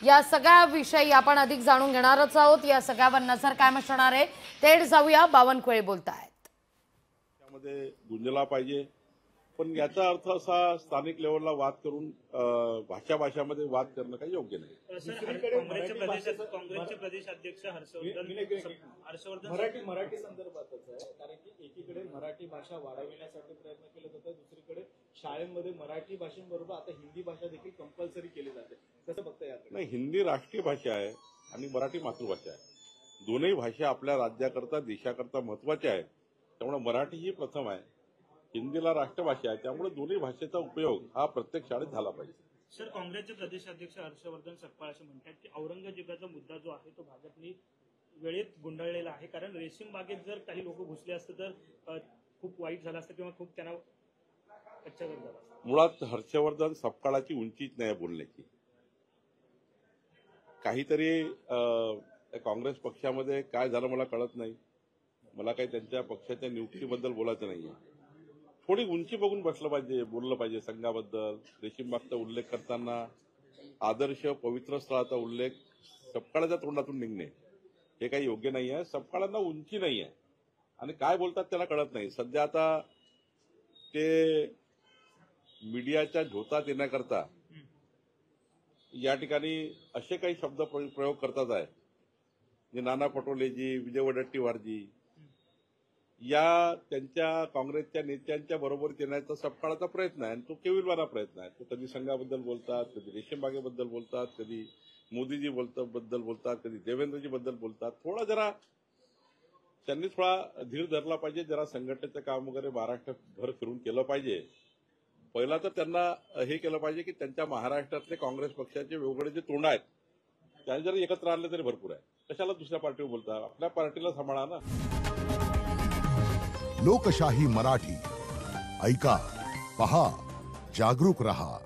या सगळ्या विषयी आपण अधिक जाणून घेणारच आहोत। या सगळ्यावर नजर कायम असणार आहे। थेट जाऊया, बावनकुळे बोलतायत। त्यामध्ये गुंजला पाहिजे, पण याचा अर्थ असा स्थानिक लेवलला वाद करून भाषामध्ये वाद करणं काही योग्य नाही। काँग्रेसचे प्रदेशाध्यक्ष हर्षवर्धन मराठी संदर्भातच आहे, कारण की एकीकडे मराठी भाषा वाढविण्यासाठी प्रयत्न केले जातात, दुसरीकडे शाळेमध्ये मराठी भाषेबरोबर आता हिंदी भाषा देखील कंपल्सरी केली जाते। कसं बघता याकडे? नाही, हिंदी राष्ट्रीय भाषा आहे आणि मराठी मातृभाषा आहे। दोन्ही भाषा आपल्या राज्याकरता देशाकरता महत्वाच्या आहेत। त्यामुळे मराठी ही प्रथम आहे, हिंदीला राष्ट्रभाषा आहे, त्यामुळे दोन्ही भाषेचा उपयोग हा प्रत्येक शाळेत झाला पाहिजे। सर, काँग्रेसचे प्रदेशाध्यक्ष हर्षवर्धन सकपाळ असे म्हणतात की औरंगजेबाचा मुद्दा जो आहे तो भाजपने वेळेत गुंडाळलेला आहे, कारण रेशीम बागेत जर काही लोक घुसले असते तर खूप वाईट झालं असतं किंवा खूप त्यांना पश्चाताप झाला असता। मुळात हर्षवर्धन सपकाळाची उंचीच नाही बोलण्याची। काहीतरी काँग्रेस पक्षामध्ये काय झालं मला कळत नाही। मला काही त्यांच्या पक्षाच्या नियुक्तीबद्दल बोलायचं नाहीये। थोडी उंची बघून बसलं पाहिजे, बोललं पाहिजे संघाबद्दल। रेशीमबागचा उल्लेख करताना आदर्श पवित्र स्थळाचा उल्लेख सपकाळाच्या तोंडातून निघणे हे काही योग्य नाही आहे। सपकाळांना उंची नाही आहे आणि काय बोलतात त्याला कळत नाही। सध्या आता ते मीडियाच्या झोतात येण्याकरता या ठिकाणी असे काही शब्द प्रयोग करतात आहे जे नाना पटोलेजी, विजय वडेट्टीवारजी या त्यांच्या काँग्रेसच्या नेत्यांच्या बरोबर येण्याचा सपकाळाचा प्रयत्न आहे आणि तो केविलवाना प्रयत्न आहे। तो कधी संघाबद्दल बोलतात, कधी रेशीमबागेबद्दल बोलतात, कधी मोदीजी बद्दल बोलतात, कधी देवेंद्रजी बद्दल बोलतात। थोडा जरा त्यांनी थोडा धीर धरला पाहिजे, जरा संघटनेचं काम वगैरे महाराष्ट्रभर फिरून केलं पाहिजे। पहिला तर त्यांना हे केलं पाहिजे की त्यांच्या महाराष्ट्रातले काँग्रेस पक्षाचे वेगवेगळे जे तोंड आहेत त्यांनी जरी एकत्र आणले तरी भरपूर आहे। कशाला दुसऱ्या पार्टीवर बोलता? आपल्या पार्टीला सांभाळा ना। लोकशाही मराठी ऐका, पहा, जागरूक रहा।